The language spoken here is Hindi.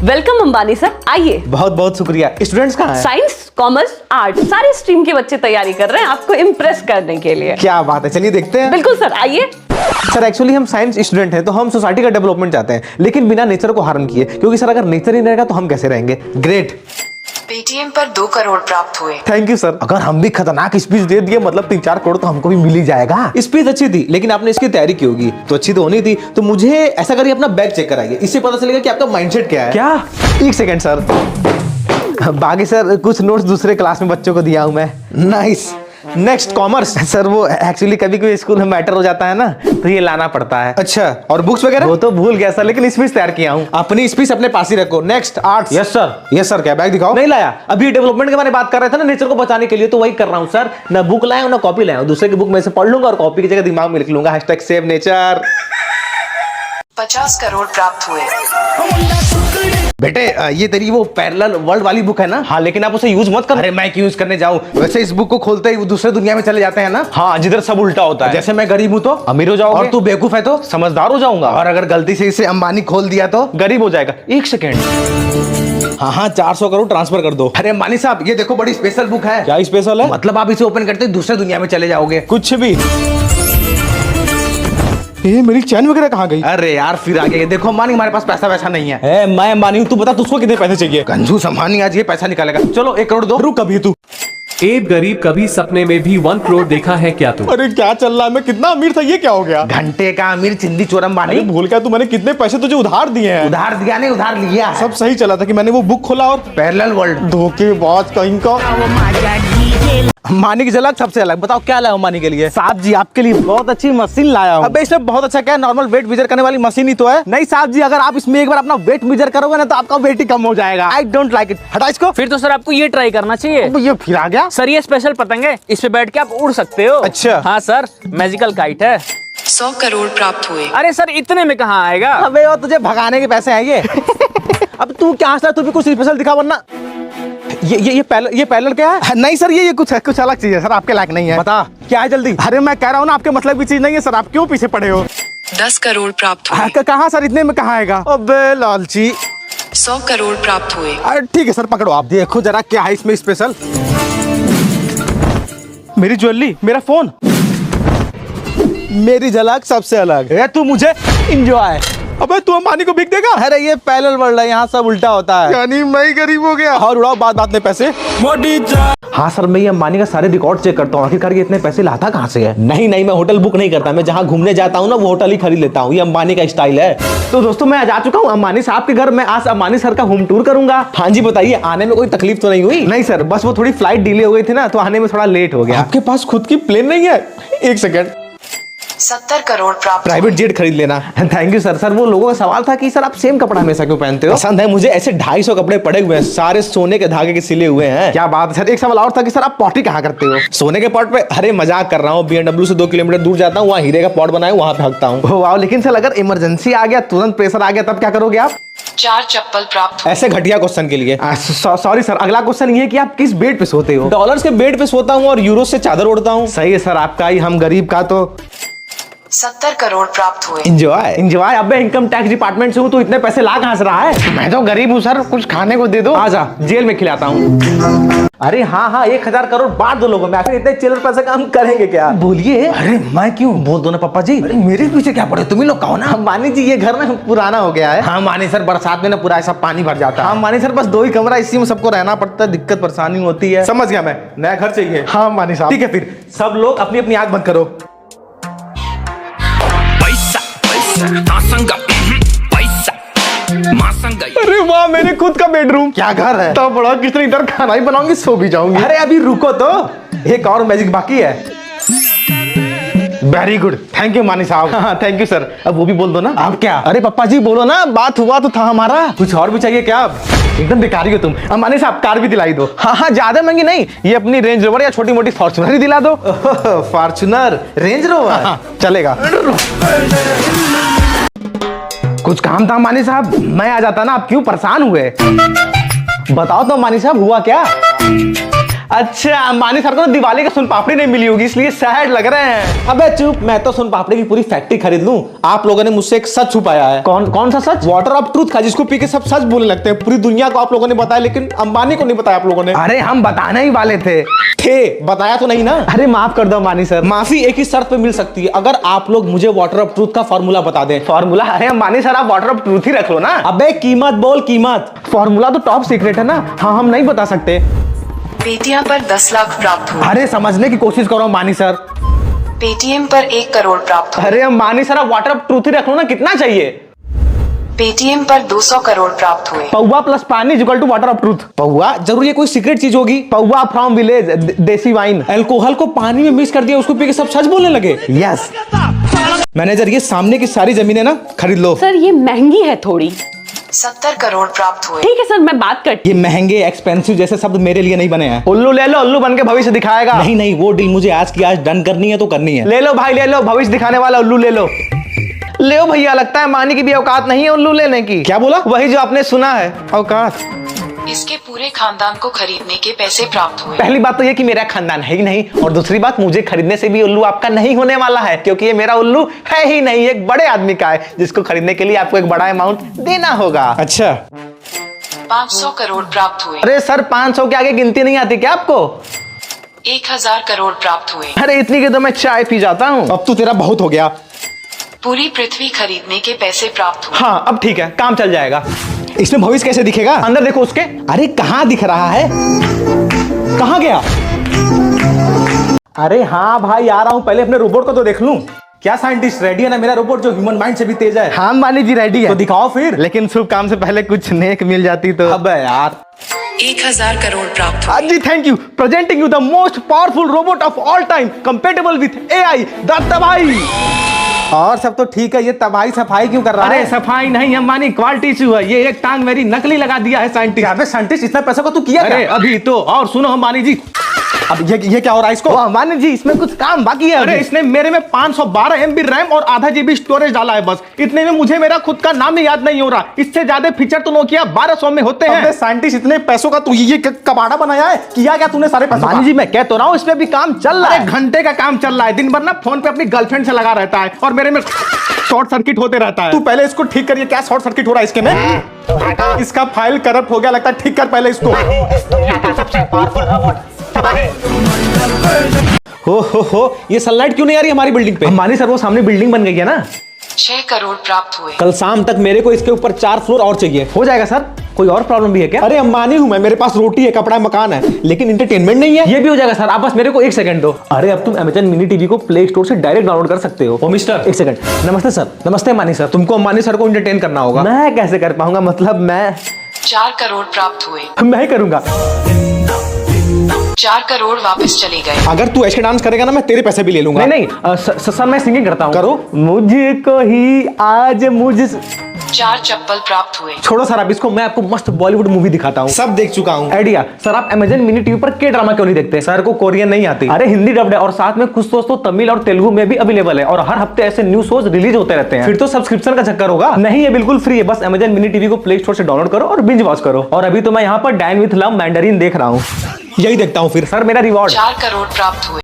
वेलकम अंबानी सर, आइए। बहुत बहुत शुक्रिया। स्टूडेंट्स कहाँ हैं? साइंस, कॉमर्स, आर्ट, सारे स्ट्रीम के बच्चे तैयारी कर रहे हैं आपको इम्प्रेस करने के लिए। क्या बात है, चलिए देखते हैं। बिल्कुल सर, आइए। सर एक्चुअली हम साइंस स्टूडेंट हैं, तो हम सोसाइटी का डेवलपमेंट चाहते हैं, लेकिन बिना नेचर को हार्म किए, क्योंकि सर अगर नेचर ही नहीं रहेगा तो हम कैसे रहेंगे। ग्रेट। पेटीएम पर 2 करोड़ प्राप्त हुए। Thank you sir. अगर हम भी खतरनाक स्पीच दे दिए, मतलब 3-4 करोड़ तो हमको भी मिल ही जाएगा। स्पीच अच्छी थी, लेकिन आपने इसकी तैयारी की होगी तो अच्छी तो होनी थी। तो मुझे ऐसा करिए, अपना बैग चेक कराइए, इससे पता चलेगा कि आपका माइंडसेट क्या है। क्या? एक सेकंड सर। बाकी सर कुछ नोट्स दूसरे क्लास में बच्चों को दिया हूं मैं। नाइस। Next commerce. सर वो एक्चुअली कभी कोई स्कूल में मैटर हो जाता है ना, तो ये लाना पड़ता है। अच्छा, और बुक्स वगैरह? वो तो भूल गया सर, लेकिन स्पीच तैयार किया हूँ। अपनी स्पीच अपने पास ही रखो। Next arts. Yes sir. Yes sir. क्या बैग दिखाओ? नहीं लाया, अभी डेवलपमेंट के बारे में बात कर रहे थे ना, नेचर को बचाने के लिए, तो वही कर रहा हूँ सर। ना बुक लाया हूँ ना कॉपी लाया हूँ, दूसरे की बुक में से पढ़ लूंगा और कॉपी की जगह दिमाग में लिख लूंगा #सेव नेचर। 50 करोड़ प्राप्त हुए। बेटे ये तेरी वो पैरेलल वर्ल्ड वाली बुक है ना? हाँ, लेकिन आप उसे यूज मत कर। अरे मैं क्यों यूज करने जाऊं? वैसे इस बुक को खोलते ही वो दूसरे दुनिया में चले जाते हैं ना। हाँ, जिधर सब उल्टा होता है। जैसे मैं गरीब हूं तो अमीर हो जाओगे, और तू बेवकूफ है तो समझदार हो जाऊंगा, और अगर गलती से इसे अंबानी खोल दिया तो गरीब हो जाएगा। एक सेकेंड। हाँ 400 करोड़ ट्रांसफर कर दो। अरे अंबानी साहब, ये देखो बड़ी स्पेशल बुक है। क्या स्पेशल है? मतलब आप इसे ओपन करते ही दूसरे दुनिया में चले जाओगे। कुछ भी। ये मेरी चैन वगैरह कहाँ गई? अरे यार फिर आ गए। देखो अंबानी, हमारे पास पैसा वैसा नहीं है। मैं अंबानी हूँ, तू बता तुझको कितने पैसे चाहिए? कंजूस अंबानी आज ये पैसा निकालेगा। चलो 1 करोड़ दो। रुक अभी तू। एक गरीब कभी सपने में भी 1 करोड़ देखा है क्या तू? अरे क्या चल रहा है? मैं कितना अमीर था, ये क्या हो गया? घंटे का अमीर चिंदी चोर अंबानी। भूल गया तू, मैंने कितने पैसे तुझे उधार दिए हैं? उधार दिया नहीं, उधार लिया। सब सही चला था कि मैंने वो बुक खोला और पैरेलल वर्ल्ड। धोखेबाज कहीं का। अंबानी की झलक सबसे अलग। बताओ क्या लाया अंबानी के लिए? साहब जी आपके लिए बहुत अच्छी मशीन लाया हूं। अबे इसमें बहुत अच्छा क्या है, नॉर्मल वेट मेजर करने वाली मशीन ही तो है। नहीं साहब जी, अगर आप इसमें एक बार अपना वेट मेजर करोगे ना तो आपका वेट ही कम हो जाएगा। I don't like it. हटा इसको। फिर तो सर आपको ये ट्राई करना चाहिए। ये फिर आ गया सर, ये स्पेशल पतंग है, इस पे बैठ के आप उड़ सकते हो। अच्छा। हाँ सर, मैजिकल काइट है। 100 करोड़ प्राप्त हुए। अरे सर, इतने में कहाँ आएगा? अबे वो तुझे भगाने के पैसे हैं ये। अब तू क्या हंस रहा है? तू भी कुछ स्पेशल दिखा, वरना ये पैरेलल क्या है? नहीं सर, ये कुछ अलग चीज है सर, आपके लायक नहीं है। बता क्या है जल्दी। अरे मैं कह रहा हूँ ना, आपके मतलब की चीज नहीं है सर, आप क्यों पीछे पड़े हो? 10 करोड़ प्राप्त हुए। कहाँ सर, इतने में कहाँ आएगा? अबे लालची। 100 करोड़ प्राप्त हुए। ठीक है सर, पकड़ो आप। देखो जरा क्या है इसमें स्पेशल। मेरी ज्वेलरी, मेरा फोन, मेरी झलक सबसे अलग है। तू मुझे एंजॉय। अबे तू अंबानी को बिक देगा? अरे ये पैरेलल वर्ल्ड है, यहाँ सब उल्टा होता है। यानी मैं ही गरीब हो गया। और उड़ाओ बात में पैसे। हाँ सर, मैं ये अंबानी का सारे रिकॉर्ड चेक करता हूँ, आखिरकार ये इतने पैसे लाता कहाँ से है। नहीं मैं होटल बुक नहीं करता, मैं जहाँ घूमने जाता हूँ ना वो होटल ही खरीद लेता हूँ। ये अंबानी का स्टाइल है। तो दोस्तों मैं आज आ चुका हूँ अंबानी साहब के घर। मैं आज अंबानी सर का होम टूर करूंगा। हाँ जी बताइए, आने में कोई तकलीफ तो नहीं हुई? नहीं सर, बस वो थोड़ी फ्लाइट डिले हो गई थी ना, तो आने में थोड़ा लेट हो गया। आपके पास खुद की प्लेन नहीं है? एक सेकेंड। 70 करोड़ प्राप्त। प्राइवेट जेट खरीद लेना। Thank you sir. सर वो लोगों का सवाल था कि सर आप सेम कपड़ा हमेशा क्यों पहनते हो? पसंद है मुझे। ऐसे 250 कपड़े पड़े हुए हैं, सारे सोने के धागे के सिले हुए हैं। क्या बात है सर। एक सवाल और था कि सर आप पॉटी कहाँ करते हो? सोने के पॉट पे? अरे मजाक कर रहा हूँ, BMW से 2 किलोमीटर दूर जाता हूँ, वहाँ हीरे का पॉट बनाया, वहाँ पे हकता हूँ। वाह, लेकिन सर अगर इमरजेंसी आ गया, तुरंत प्रेशर आ गया, तब क्या करोगे आप? 4 चप्पल प्राप्त। ऐसे घटिया क्वेश्चन के लिए सॉरी सर। अगला क्वेश्चन ये है कि आप किस बेड पे सोते हो? डॉलर्स के बेड पे सोता हूँ और यूरो से चादर ओढ़ता हूँ। सही है सर आपका ही, हम गरीब का तो 70 करोड़ प्राप्त हुए। एंजॉय। अबे इनकम टैक्स डिपार्टमेंट से हूँ, तो इतने पैसे ला कहाँ से रहा है? मैं तो गरीब हूँ सर, कुछ खाने को दे दो। आजा, जेल में खिलाता हूँ। अरे हाँ 1000 करोड़ बांट दो लोगों में। आखिर इतने चिल्लर पैसे का हम करेंगे क्या? बोलिए। अरे मैं क्यों? बोल दो ना पापा जी। अरे मेरे पीछे क्या पड़े, तुम ही लोग कहो ना। अंबानी जी ये घर ना पुराना हो गया है। हाँ मानी सर, बरसात में ना पूरा ऐसा पानी भर जाता है। हाँ मानी सर, बस 2 ही कमरा, इसी में सबको रहना पड़ता है, दिक्कत परेशानी होती है। समझ गया मैं, नया घर चाहिए। हाँ मानी साहब। ठीक है फिर सब लोग अपनी अपनी आंख बंद करो। अरे वाह, मेरे खुद का बेडरूम। क्या घर है, तो बड़ा। कितनी इधर खाना ही बनाऊंगी, सो भी जाऊंगी। अरे अभी रुको तो, एक और मैजिक बाकी है। वेरी गुड, थैंक यू मानी साहब। हाँ थैंक यू सर। अब वो भी बोल दो ना। आप क्या? अरे पप्पा जी बोलो ना, बात हुआ तो था हमारा। कुछ और भी चाहिए क्या? आप एकदम बेकारी हो तुम। मानी साहब कार भी दिलाई दो। हाँ ज्यादा महंगी नहीं, ये अपनी रेंज रोवर या छोटी मोटी फॉर्च्यूनर ही दिला दो। फॉर्च्यूनर, रेंज रोवर चलेगा। कुछ काम था मानी साहब, मैं आ जाता ना, आप क्यों परेशान हुए? बताओ तो मानी साहब, हुआ क्या? अच्छा, अंबानी सर को दिवाली का सुन पापड़ी नहीं मिली होगी इसलिए सैड लग रहे हैं। अबे चुप, मैं तो सुन पापड़ी की पूरी फैक्ट्री खरीद लूं। आप लोगों ने मुझसे एक सच छुपाया है। कौन सा सच? वाटर ऑफ ट्रूथ का, जिसको पी के सब सच बोलने लगते हैं। पूरी दुनिया को आप लोगों ने बताया, लेकिन अंबानी को नहीं बताया आप लोगों ने। अरे हम बताने ही वाले थे। बताया तो नहीं ना। अरे माफ कर दो अंबानी सर। माफी एक ही शर्त पे मिल सकती है, अगर आप लोग मुझे वाटर ऑफ ट्रूथ का फॉर्मूला बता दें। फॉर्मूला? अरे अंबानी सर आप वाटर ऑफ ट्रूथ ही रख लो ना। अबे कीमत बोल, कीमत। फॉर्मूला तो टॉप सीक्रेट है ना। हाँ, हम नहीं बता सकते। पेटीएम पर 10 लाख प्राप्त हुए। अरे समझने की कोशिश करो अंबानी सर। पेटीएम पर 1 करोड़ प्राप्त हुए। अरे अंबानी सर आप वाटर ऑफ ट्रूथ ही रख लो ना, कितना चाहिए? पेटीएम पर 200 करोड़ प्राप्त हुए। पौवा प्लस पानी equal to water of truth. पौवा जरूर ये कोई सीक्रेट चीज होगी। पौवा फ्रॉम विलेज, देसी वाइन। अल्कोहल को पानी में मिक्स कर दिया, उसको पी के सब सच बोलने लगे। यस। मैनेजर, ये सामने की सारी जमीनें ना खरीद लो। सर ये महंगी है थोड़ी। 70 करोड़ प्राप्त हुए। ठीक है सर, मैं बात करती ये महंगे, एक्सपेंसिव जैसे शब्द मेरे लिए नहीं बने हैं। उल्लू ले लो, उल्लू बन के भविष्य दिखाएगा। नहीं नहीं, वो डील मुझे आज की आज डन करनी है तो करनी है। ले लो भाई, ले लो, भविष्य दिखाने वाला उल्लू ले लो। ले लो भैया, लगता है मानी की भी औकात नहीं है उल्लू लेने की। क्या बोला? वही जो आपने सुना है, औकात। इसके पूरे खानदान को खरीदने के पैसे प्राप्त हुए। पहली बात तो ये कि मेरा खानदान है ही नहीं, और दूसरी बात मुझे खरीदने से भी उल्लू आपका नहीं होने वाला है, क्योंकि ये मेरा उल्लू है ही नहीं, एक बड़े आदमी का है, जिसको खरीदने के लिए आपको एक बड़ा अमाउंट देना होगा। अच्छा, 500 करोड़ प्राप्त हुए। अरे सर 500 के आगे गिनती नहीं आती क्या आपको? 1000 करोड़ प्राप्त हुए। अरे इतनी की तो मैं चाय पी जाता हूँ। अब तो तेरा बहुत हो गया। पूरी पृथ्वी खरीदने के पैसे प्राप्त हुए। हाँ अब ठीक है, काम चल जाएगा। इसमें भविष्य कैसे दिखेगा? अंदर देखो उसके। अरे कहाँ दिख रहा है? कहाँ गया? अरे हाँ भाई आ रहा हूँ, पहले अपने रोबोट को तो देख लूं। क्या साइंटिस्ट, रेडी है ना मेरा रोबोट जो ह्यूमन माइंड से भी तेज है? हाँ मानी जी रेडी है। तो दिखाओ फिर। लेकिन शुभ काम से पहले कुछ नेक मिल जाती तो। अबे यार। 1000 करोड़ प्राप्त हुए। हाँ जी, thank you. Presenting you the most powerful robot of all time, compatible with AI, Datta भाई। और सब तो ठीक है, ये तबाही सफाई क्यों कर रहा अरे है? सफाई नहीं अंबानी, क्वालिटी इशू है। ये एक टांग मेरी नकली लगा दिया है साइंटिस्ट। अबे साइंटिस्ट, इतना पैसा का तू किया अरे क्या? अभी तो। और सुनो अंबानी जी। अब ये क्या हो रहा है इसको? ओ अंबानी जी, इसमें कुछ काम बाकी है। अरे इसने मेरे में 512 MB रैम और आधा GB स्टोरेज डाला है बस। इतने में मुझे मेरा खुद का नाम ही याद नहीं हो रहा। इससे ज्यादा फीचर तो नोकिया 1200 में होते हैं। अबे साइंटिस्ट, इतने पैसों का तू ये कबाड़ा बनाया है? किया क्या तूने सारे पैसों का? अंबानी जी मैं कह तो रहा हूँ, इसमें भी काम चल रहा है। घंटे का काम चल रहा है। दिन भर ना फोन पे अपनी गर्लफ्रेंड से लगा रहता है और मेरे में शॉर्ट सर्किट होते रहता है। तू पहले इसको ठीक करिए। क्या शॉर्ट सर्किट हो रहा है इसके में? इसका फाइल करप्ट हो गया लगता है, ठीक कर पहले इसको। हो ये सनलाइट क्यों नहीं आ रही हमारी बिल्डिंग पे? अंबानी सर वो सामने बिल्डिंग बन गई है ना। 6 करोड़ प्राप्त हुए। कल शाम तक मेरे को इसके ऊपर 4 फ्लोर और चाहिए। हो जाएगा सर। कोई और प्रॉब्लम भी है क्या? अरे अंबानी हूं मैं, मेरे पास रोटी है, कपड़ा है, मकान है, लेकिन एंटरटेनमेंट नहीं है। ये भी हो जाएगा सर, आप बस मेरे को 1 सेकंड दो। अरे अब तुम Amazon मिनी टीवी को प्ले स्टोर से डायरेक्ट डाउनलोड कर सकते हो। ओ मिस्टर, 1 सेकंड। नमस्ते सर। नमस्ते अंबानी सर। तुमको अंबानी सर को एंटरटेन करना होगा। मैं कैसे कर पाऊंगा? मतलब मैं 4 करोड़ प्राप्त हुए। ही करूंगा। 4 करोड़ वापस चले गए। अगर तू ऐसे डांस करेगा ना, मैं तेरे पैसे भी ले लूंगा। नहीं सर मैं सिंगिंग करता हूँ। करो। मुझको ही आज मुझे 4 चप्पल प्राप्त हुए। छोड़ो सर, अब इसको मैं आपको मस्त बॉलीवुड मूवी दिखाता हूँ। सब देख चुका हूँ। आइडिया सर, आप Amazon मिनी टीवी पर के ड्रामा क्यों नहीं देखते? सर को कोरियन नहीं आती। अरे हिंदी डब्ड है, और साथ में कुछ दोस्तों तमिल और तेलुगु में भी अवेलेबल है, और हर हफ्ते ऐसे न्यू शोज रिलीज होते रहते हैं। फिर तो सब्सक्रिप्शन का चक्कर होगा। नहीं, ये बिल्कुल फ्री है। बस Amazon मिनी टीवी को प्ले स्टोर से डाउनलोड करो और बिंज वॉच करो। और अभी तो मैं यहाँ पर डाइन विथ लव मैंडरीन देख रहा हूँ। यही देखता हूँ फिर। सर मेरा रिवॉर्ड 4 करोड़ प्राप्त हुए।